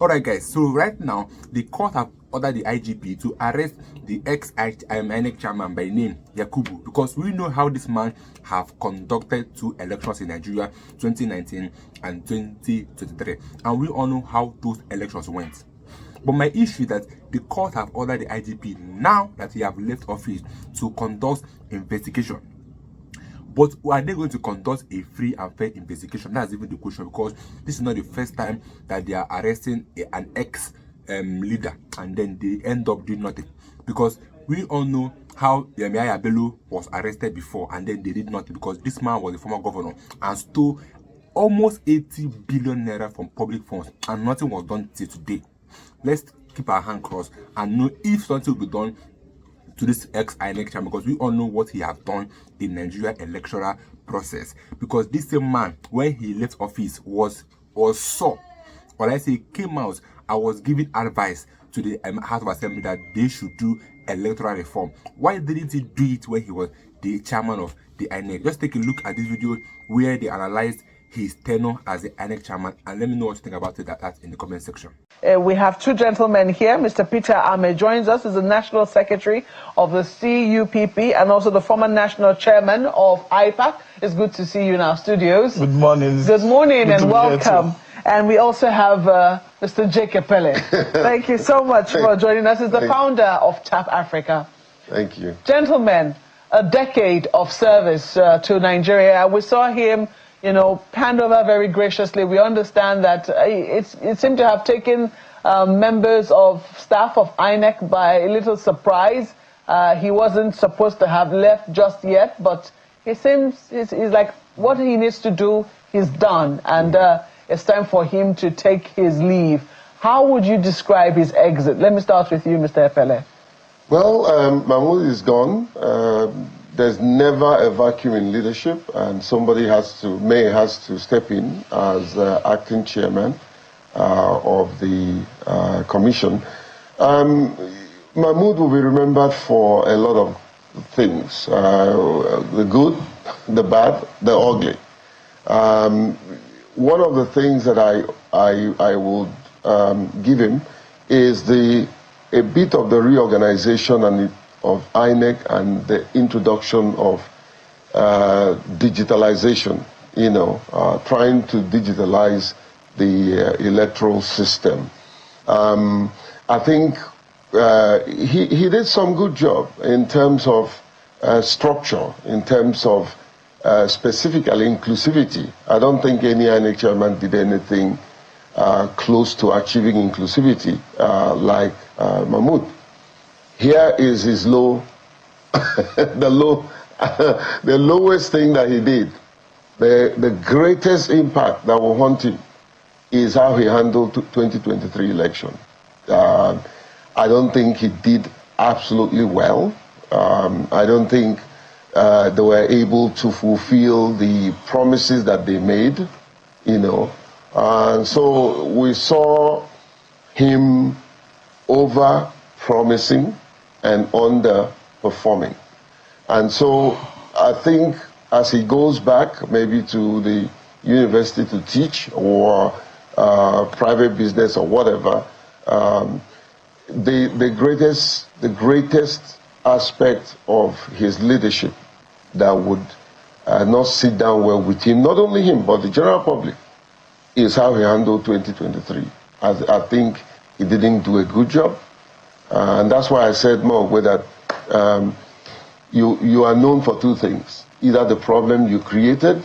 Alright guys, so right now, the court have ordered the IGP to arrest the ex-Inec chairman by name Yakubu, because we know how this man have conducted 2 elections in Nigeria, 2019 and 2023, and we all know how those elections went. But my issue is that the court have ordered the IGP, now that he have left office, to conduct investigation. But are they going to conduct a free and fair investigation? That's even the question, because this is not the first time that they are arresting an ex-leader and then they end up doing nothing. Because we all know how Yahya Bello was arrested before and then they did nothing, because this man was a former governor and stole almost 80 billion naira from public funds and nothing was done till today. Let's keep our hand crossed and know if something will be done to this ex-Inec chairman, because we all know what he has done in Nigeria electoral process. Because this same man, when he left office, was saw, or I say came out, I was giving advice to the House of Assembly that they should do electoral reform. Why didn't he do it when he was the chairman of the INEC? Just take a look at this video where they analyzed his tenure as the INEC chairman, and let me know what you think about it in the comment section. We have 2 gentlemen here. Mr. Peter Ame joins us as the National Secretary of the CUPP and also the former National Chairman of IPAC. It's good to see you in our studios. Good morning. Good morning and welcome. And we also have Mr. Jake Pele. Thank you so much for joining us. He's the founder of TAP Africa. Thank you. Gentlemen, a decade of service to Nigeria. We saw him, you know, hand over very graciously. We understand that it seemed to have taken members of staff of INEC by a little surprise. He wasn't supposed to have left just yet, but he seems, he's like, what he needs to do, he's done. And it's time for him to take his leave. How would you describe his exit? Let me start with you, Mr. Efele. Well, Mahmoud is gone. There's never a vacuum in leadership, and somebody has to step in as acting chairman of the commission. Mahmoud will be remembered for a lot of things, the good, the bad, the ugly. One of the things that I would give him is a bit of the reorganization of INEC and the introduction of digitalization, trying to digitalize the electoral system. I think he did some good job in terms of structure, in terms of specifically inclusivity. I don't think any INEC chairman did anything close to achieving inclusivity like Mahmoud. Here is his low, the lowest thing that he did. The greatest impact that will haunt him is how he handled 2023 election. I don't think he did absolutely well. I don't think they were able to fulfill the promises that they made, And so we saw him over-promising and underperforming. And so I think as he goes back maybe to the university to teach or private business or whatever, the greatest aspect of his leadership that would not sit down well with him, not only him, but the general public, is how he handled 2023. I think he didn't do a good job. And that's why I said more that you are known for 2 things: either the problem you created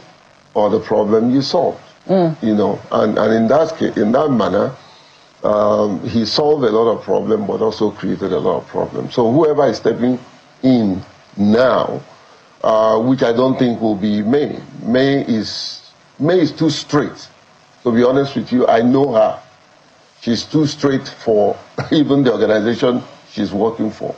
or the problem you solved. And in that case, in that manner, he solved a lot of problems, but also created a lot of problems. So whoever is stepping in now, which I don't think will be May. May is too straight. To be honest with you, I know her. She's too straight for even the organization she's working for.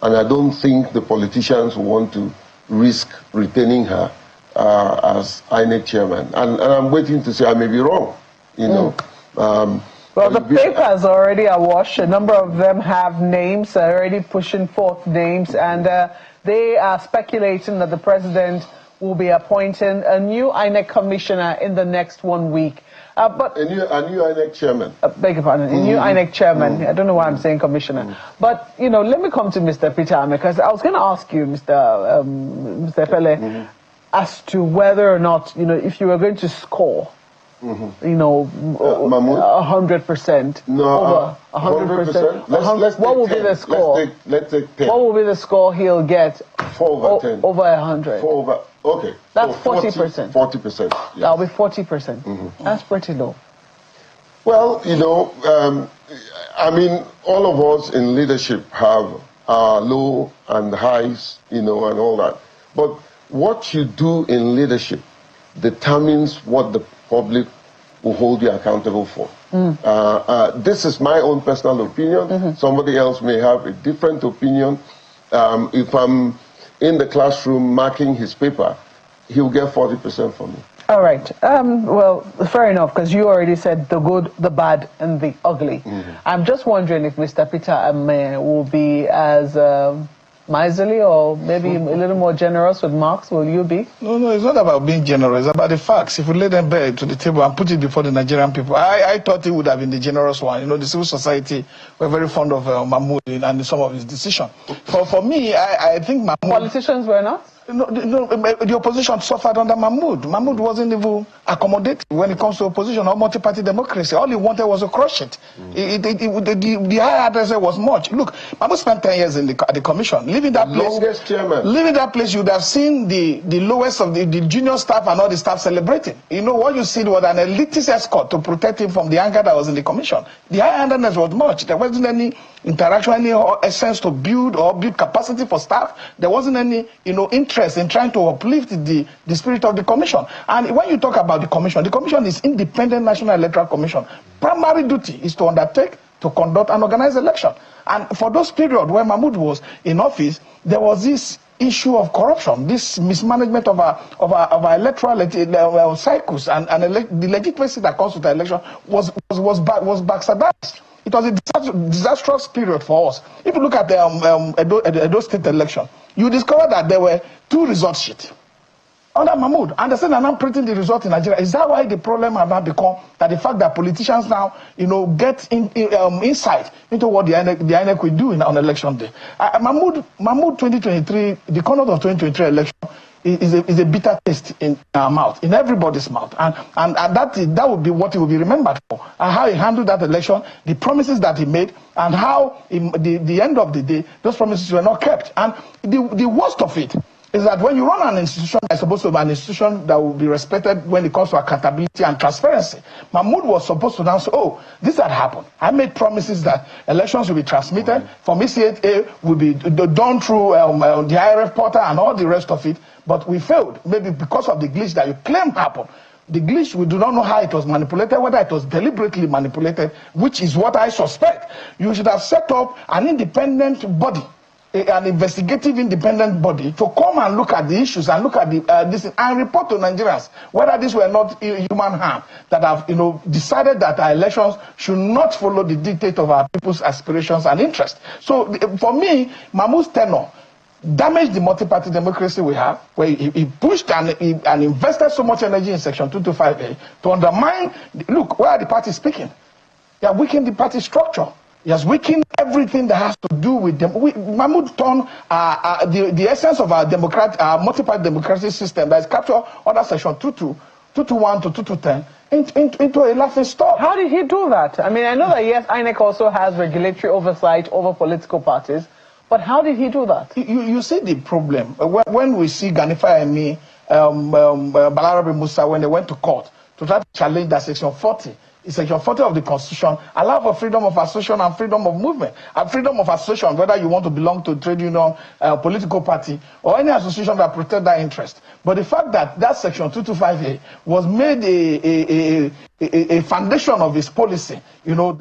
And I don't think the politicians want to risk retaining her as INEC chairman. And I'm waiting to say I may be wrong, Well, the papers are already awash. A number of them have names, already pushing forth names, and they are speculating that the president will be appointing a new INEC commissioner in the next 1 week. But a new INEC chairman. Beg your pardon, a new INEC chairman. I don't know why I'm saying commissioner. But, you know, let me come to Mr. Peter Ame, because I was going to ask you, Mr. Pele, as to whether or not, you know, if you were going to score, you know, 100%. No, over 100%. What will be the score? Let's take 10. What will be the score he'll get? 4 over 10. Over 100. 4 over. Okay. That's 40%. 40%. Yes. That'll be 40%. That's pretty low. Well, you know, I mean, all of us in leadership have low and highs, you know, and all that. But what you do in leadership determines what the public will hold you accountable for. This is my own personal opinion. Somebody else may have a different opinion. If I'm in the classroom marking his paper, he'll get 40% from me. All right. Well, fair enough, because you already said the good, the bad, and the ugly. I'm just wondering if Mr. Peter Ame will be as miserly or maybe a little more generous with marks. Will you be? No, it's not about being generous. It's about the facts. If we lay them bare to the table and put it before the Nigerian people, I thought he would have been the generous one. You know, the civil society were very fond of Mahmoud and some of his decisions. For me, I think Mahmoud... Politicians were not? No, the opposition suffered under Mahmoud. Mahmoud wasn't even accommodated when it comes to opposition or multi-party democracy. All he wanted was to crush it. The high adversary was much. Look, Mahmoud spent 10 years in the commission. Leaving that place, longest chairman. Leaving that place, you'd have seen the lowest of the junior staff and all the staff celebrating. You know, what you see was an elitist escort to protect him from the anger that was in the commission. The high-handedness was much. There wasn't any interaction, any essence to build capacity for staff. There wasn't any, you know, interest in trying to uplift the spirit of the commission. And when you talk about the commission is independent National Electoral Commission. Primary duty is to undertake, to conduct and organize election. And for those periods when Mahmoud was in office, there was this issue of corruption, this mismanagement of our electoral cycles, and the legitimacy that comes with the election was backslided. It was a disastrous period for us. If you look at the Edo State election, you discover that there were 2 result sheets under Mahmoud. And they said they're not printing the result in Nigeria. Is that why the problem has now become that the fact that politicians now, you know, get insight into what the INEC will do on election day? Mahmoud 2023, the conduct of 2023 election is a bitter taste in our mouth, in everybody's mouth, and that would be what he will be remembered for, and how he handled that election, the promises that he made, and how the end of the day those promises were not kept. And the worst of it is that when you run an institution that's supposed to be an institution that will be respected when it comes to accountability and transparency, Mahmoud was supposed to now say, oh, this had happened. I made promises that elections will be transmitted, from ECA will be done through the IRF portal and all the rest of it, but we failed, maybe because of the glitch that you claim happened. The glitch, we do not know how it was manipulated, whether it was deliberately manipulated, which is what I suspect. You should have set up an independent body, an investigative independent body, to come and look at the issues and look at this and report to Nigerians whether these were not human harm that have, you know, decided that our elections should not follow the dictate of our people's aspirations and interests. So for me, Mahmoud's tenure damaged the multi-party democracy we have, where he pushed and invested so much energy in Section 225A to undermine. Look, where are the parties speaking? They have weakened the party structure. He has weakened everything that has to do with them. Mahmoud turned the essence of our multi-party democratic system that is captured under Section 221 to 2210 into a laughing stock. How did he do that? I mean, I know that, yes, INEC also has regulatory oversight over political parties, but how did he do that? You see the problem. When we see Ganifa and me, Balarabe Musa, when they went to court to try to challenge that Section 40, Section 40 of the Constitution allow for freedom of association and freedom of movement. And freedom of association, whether you want to belong to a trade union, political party, or any association that protect that interest. But the fact that that Section 225A was made a foundation of his policy, you know,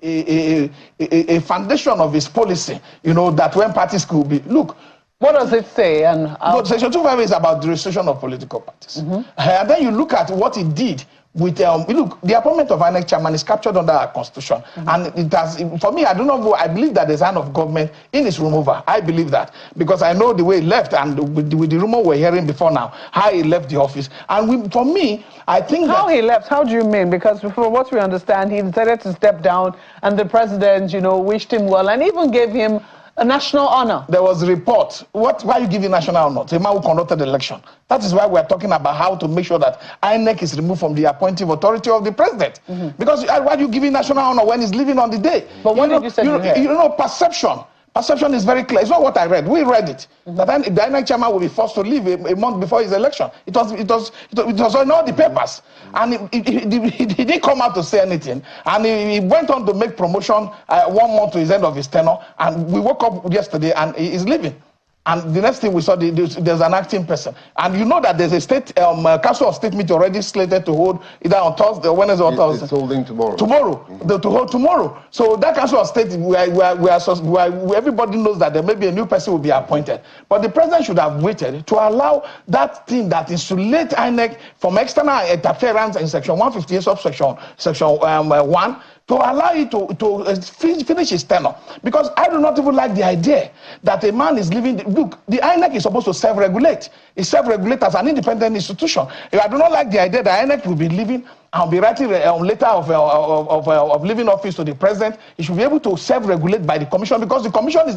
a foundation of his policy, you know, that when parties could be, look, what does it say? And Section 225 is about the restriction of political parties. And then you look at what it did with look, the appointment of INEC chairman is captured under our constitution, and it has, for me, I don't know, I believe that there's hand of government in his removal. I believe that because I know the way he left, and with the rumor we're hearing before now, how he left the office, and for me, I think how he left. How do you mean? Because from what we understand, he decided to step down, and the president, you know, wished him well, and even gave him a national honor. There was a report. Why are you giving national honor to a man who conducted the election? That is why we're talking about how to make sure that INEC is removed from the appointive authority of the president. Because why are you giving national honor when he's leaving on the day? But what did you say? You know, perception. Perception is very clear. It's not what I read. We read it. That the INEC chairman will be forced to leave a month before his election. It was in all the papers. And he didn't come out to say anything. And he went on to make promotion 1 month to his end of his tenure. And we woke up yesterday and he's leaving. And the next thing we saw, there's an acting person. And you know that there's a state council of state meeting already slated to hold either on Thursday or Wednesday or Thursday. It's holding tomorrow. To hold tomorrow. So that council of state, everybody knows that there may be a new person will be appointed. But the president should have waited to allow that thing that insulates INEC from external interference in section 158 subsection section 1 to allow it to finish his tenure. Because I do not even like the idea that a man is leaving. Look, the INEC is supposed to self-regulate. It's self-regulate as an independent institution. I do not like the idea that INEC will be leaving and be writing a letter of leaving office to the president. He should be able to self-regulate by the commission, because the commission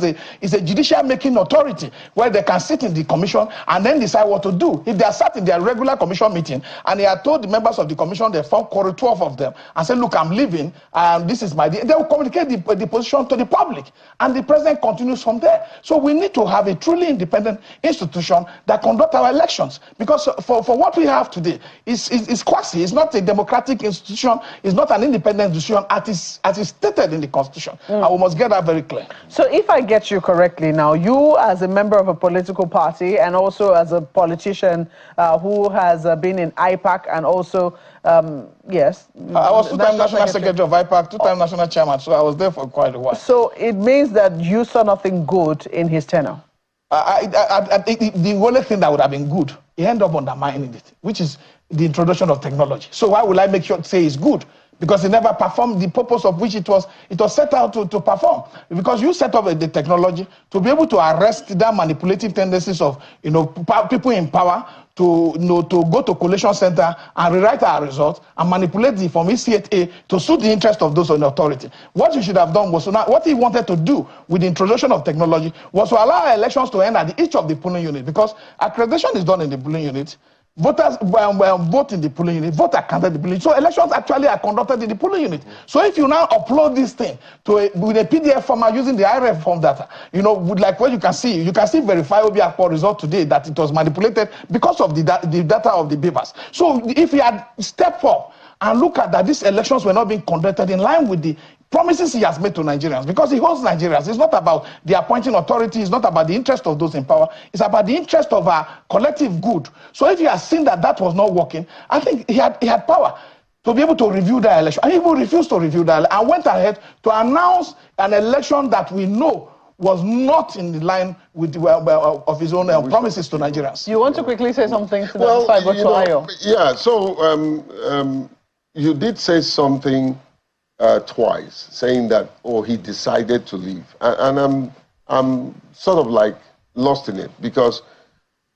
is a judicial making authority where they can sit in the commission and then decide what to do. If they are sat in their regular commission meeting and they are told the members of the commission, they form 12 of them, and say, look, I'm leaving, and this is my deal. They will communicate the position to the public, and the president continues from there. So we need to have a truly independent institution that conduct our elections, because for what we have today is quasi. It's not a democratic institution. It's not an independent institution as is stated in the constitution. And we must get that very clear. So if I get you correctly now, you as a member of a political party and also as a politician who has been in IPAC and also, yes. I was two-time national secretary of IPAC, two-time national chairman, so I was there for quite a while. So it means that you saw nothing good in his tenure? The only thing that would have been good, he ended up undermining it, which is the introduction of technology. So why will I make sure to say it's good? Because it never performed the purpose of which it was set out to perform. Because you set up the technology to be able to arrest that manipulative tendencies of people in power to go to collation center and rewrite our results and manipulate the from ECA to suit the interest of those in authority. What you should have done was what he wanted to do with the introduction of technology was to allow elections to end at each of the polling units, because accreditation is done in the polling unit. Voters vote in the polling unit, vote are counted in the polling unit. So elections actually are conducted in the polling unit. So if you now upload this thing with a PDF format using the IRF form data, like what you can see verify Obiakpo result today that it was manipulated because of the data of the beavers. So if he had stepped up and look at that these elections were not being conducted in line with the promises he has made to Nigerians, because he holds Nigerians. It's not about the appointing authority, it's not about the interest of those in power, it's about the interest of our collective good. So if he has seen that was not working, I think he had power to be able to review the election. And he even refused to review that and went ahead to announce an election that we know was not in the line with of his own promises to Nigerians. You want to quickly say something to that? Yeah, so you did say something twice, saying that, he decided to leave. And I'm sort of like lost in it, because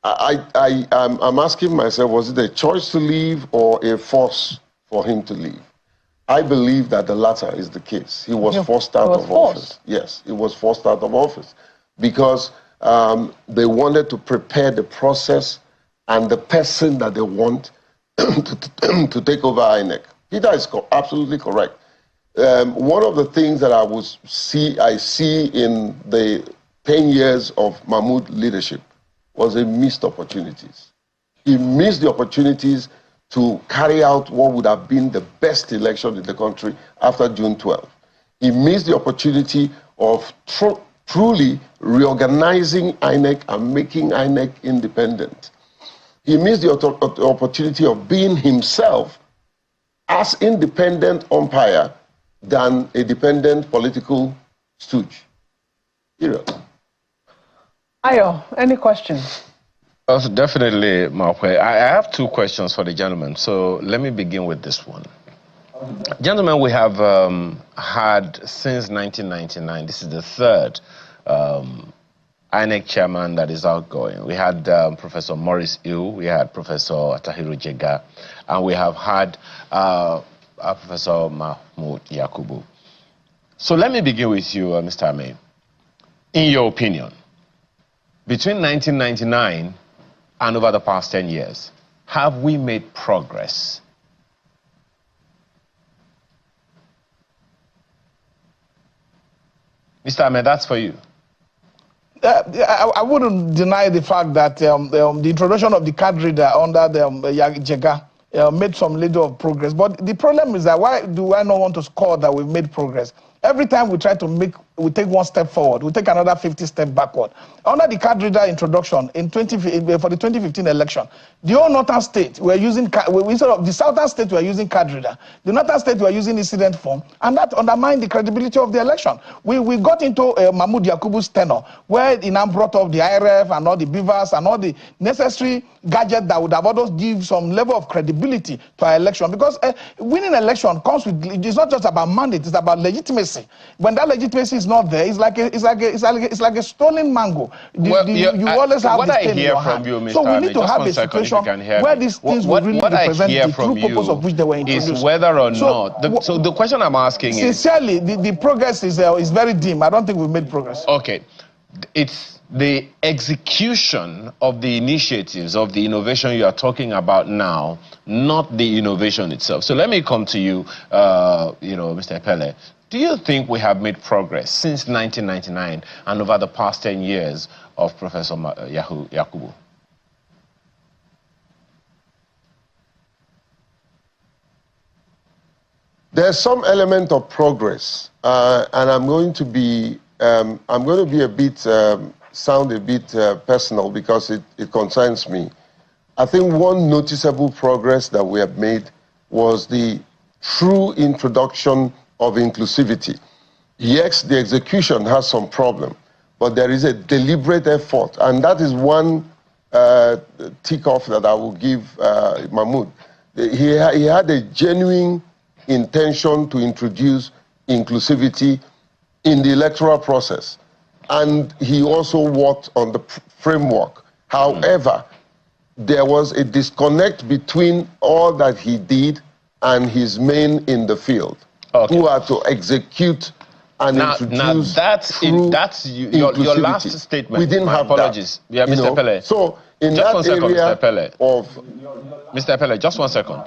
I'm asking myself, was it a choice to leave or a force for him to leave? I believe that the latter is the case. He was forced out of office. Yes, he was forced out of office because they wanted to prepare the process and the person that they want to take over INEC. Peter is absolutely correct. One of the things that I see in the 10 years of Mahmoud's leadership was a missed opportunities. He missed the opportunities to carry out what would have been the best election in the country after June 12. He missed the opportunity of truly reorganizing INEC and making INEC independent. He missed the opportunity of being himself as independent umpire than a dependent political stooge. Period. Ayo, any questions? Definitely, Mapwe. I have two questions for the gentleman, so let me begin with this one. Gentlemen, we have had since 1999, this is the third INEC chairman that is outgoing. We had Professor Maurice Iu, we had Professor Tahiru Jega, and we have had Professor Mahmoud Yakubu. So let me begin with you, Mr. Amey. In your opinion, between 1999 and over the past 10 years, have we made progress? Mr. Ahmed, that's for you. I wouldn't deny the fact that the introduction of the card reader under the Jega made some little of progress. But the problem is that why do I not want to score that we've made progress? Every time we try to we take one step forward, we take another 50 steps backward. Under the card reader introduction for the 2015 election, the whole northern state were using, instead of the southern state were using card reader, the northern state were using incident form, and that undermined the credibility of the election. We got into Mahmoud Yakubu's tenure, where he now brought up the IRF and all the beavers and all the necessary gadgets that would have always give some level of credibility to our election. Because winning election comes with, it's not just about mandate, it's about legitimacy. When that legitimacy is not there, it's like a stolen mango. You always have this thing in your hand. So we need to have a situation where these things will really represent the true purpose of which they were introduced. Is whether or not. So the question I'm asking is, sincerely, the progress is very dim. I don't think we've made progress. Okay, it's the execution of the initiatives of the innovation you are talking about now, not the innovation itself. So let me come to you, Mr. Pele. Do you think we have made progress since 1999 and over the past 10 years of Professor Yakubu? There's some element of progress, and I'm going to be a bit sound a bit personal because it concerns me. I think one noticeable progress that we have made was the true introduction of inclusivity. Yes, the execution has some problem, but there is a deliberate effort, and that is one tick off that I will give Mahmoud. He had a genuine intention to introduce inclusivity in the electoral process, and he also worked on the framework. However, there was a disconnect between all that he did and his men in the field, who are to execute and introduce that's your last statement. We didn't have apologies. That, yeah, Mr. Pele. So in just that 1 second, area Mr. Pele. Mr. Pele, just 1 second.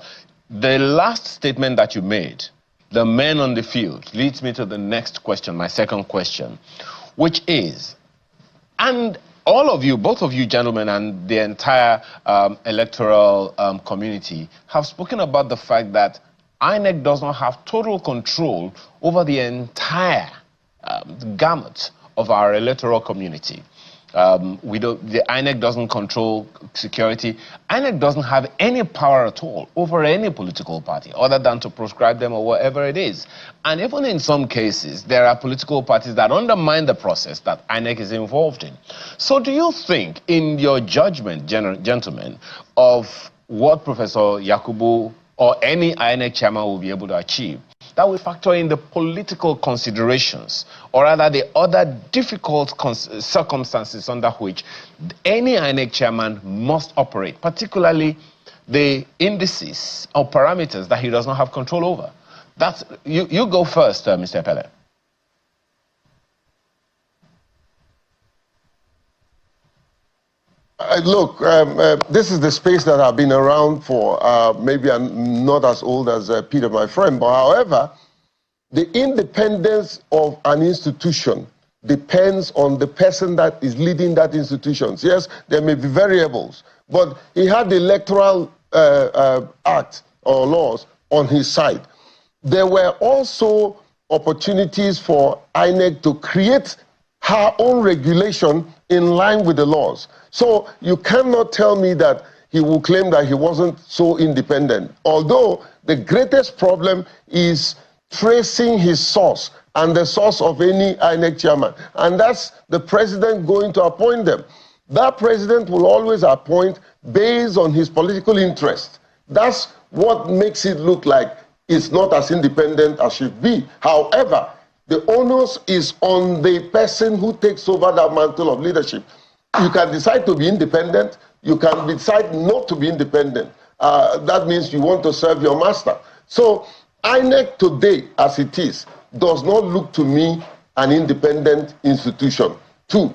The last statement that you made, the men on the field, leads me to the next question, my second question, which is, and all of you, both of you gentlemen and the entire electoral community have spoken about the fact that INEC does not have total control over the entire gamut of our electoral community. The INEC doesn't control security. INEC doesn't have any power at all over any political party other than to proscribe them or whatever it is. And even in some cases, there are political parties that undermine the process that INEC is involved in. So do you think, in your judgment, gentlemen, of what Professor Yakubu or any INEC chairman will be able to achieve, that will factor in the political considerations, or rather the other difficult circumstances under which any INEC chairman must operate, particularly the indices or parameters that he does not have control over? That's, you go first, Mr. Pele. Look, this is the space that I've been around for. Maybe I'm not as old as Peter, my friend, but however, the independence of an institution depends on the person that is leading that institution. Yes, there may be variables, but he had the electoral act or laws on his side. There were also opportunities for INEC to create her own regulation in line with the laws. So you cannot tell me that he will claim that he wasn't so independent. Although the greatest problem is tracing his source and the source of any INEC chairman. And that's the president going to appoint them. That president will always appoint based on his political interest. That's what makes it look like it's not as independent as should be. However, the onus is on the person who takes over that mantle of leadership. You can decide to be independent. You can decide not to be independent. That means you want to serve your master. So INEC today, as it is, does not look to me an independent institution. Two,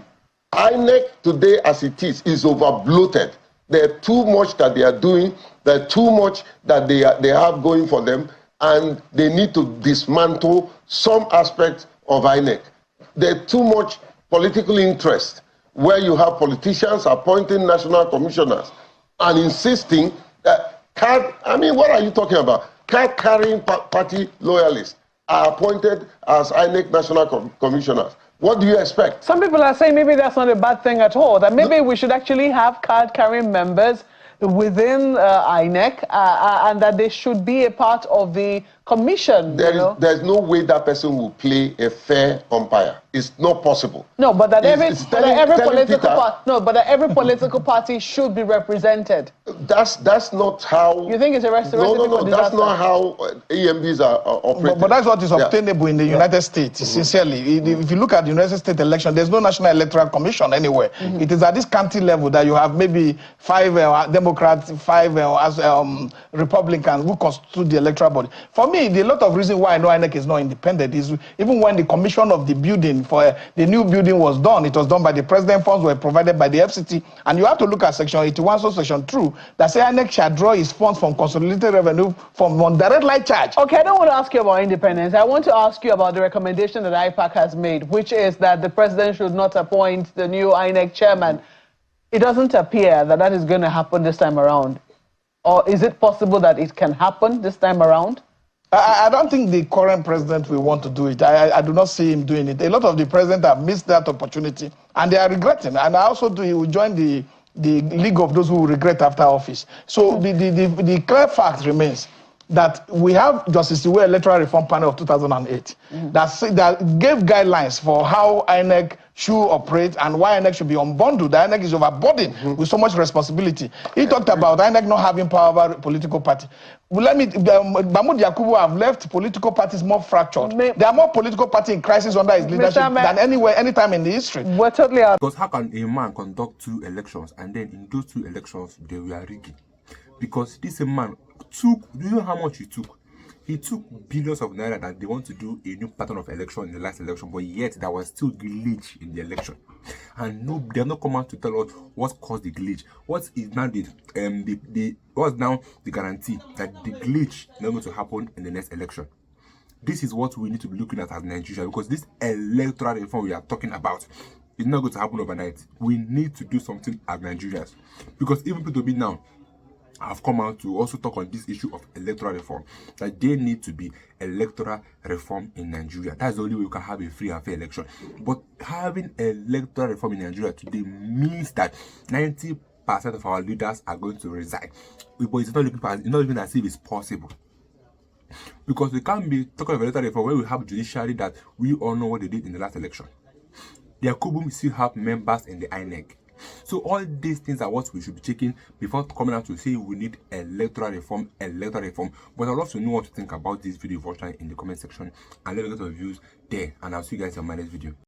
INEC today, as it is over-bloated. There's too much that they are doing. There's too much that they have going for them, and they need to dismantle some aspects of INEC. There's too much political interest, where you have politicians appointing national commissioners and insisting that what are you talking about? Card-carrying party loyalists are appointed as INEC national commissioners. What do you expect? Some people are saying maybe that's not a bad thing at all, that maybe we should actually have card-carrying members within INEC and that they should be a part of the commission. There's no way that person will play a fair umpire. It's not possible. No, but that every political party should be represented. That's not how. You think it's a recipe? No. That's not how AMBs are operating. But that's what is obtainable in the United States. Sincerely, if you look at the United States election, there's no National Electoral Commission anywhere. It is at this county level that you have maybe 5 Democrats, 5 Republicans who constitute the electoral body. For me, the lot of reason why I know INEC is not independent is even when the commission of the building for the new building was done, it was done by the president. Funds were provided by the FCT, and you have to look at section 81, so section 2, that say INEC shall draw its funds from consolidated revenue from non-direct light charge. Okay, I don't want to ask you about independence. I want to ask you about the recommendation that IPAC has made, which is that the president should not appoint the new INEC chairman. It doesn't appear that that is going to happen this time around. Or is it possible that it can happen this time around? I don't think the current president will want to do it. I do not see him doing it. A lot of the presidents have missed that opportunity, and they are regretting. And I also do. He will join the league of those who regret after office. So the clear fact remains that we have Justice Iwe Electoral Reform Panel of 2008 that gave guidelines for how INEC should operate and why INEC should be unbundled. The INEC is overburdened with so much responsibility. He talked about INEC not having power over political party. Well, Mahmoud Yakubu have left political parties more fractured. There are more political parties in crisis under his leadership than anytime in the history. We're totally out. Because how can a man conduct 2 elections and then in those 2 elections they were rigging? Because this man took, do you know how much he took? He took billions of naira that they want to do a new pattern of election in the last election, but yet there was still glitch in the election. And no, they have not come out to tell us what caused the glitch. What is now what's now the guarantee that the glitch is not going to happen in the next election? This is what we need to be looking at as Nigeria, because this electoral reform we are talking about is not going to happen overnight. We need to do something as Nigerians, because even people now have come out to also talk on this issue of electoral reform, that there need to be electoral reform in Nigeria. That's the only way we can have a free and fair election. But having electoral reform in Nigeria today means that 90% of our leaders are going to resign. But it's not even as if it's possible. Because we can't be talking of electoral reform when we have judiciary that we all know what they did in the last election. The Yakubu still have members in the INEC. So all these things are what we should be checking before coming out to say we need electoral reform. But I'd love to know what you think about this video in the comment section, and let me get your views there, and I'll see you guys in my next video.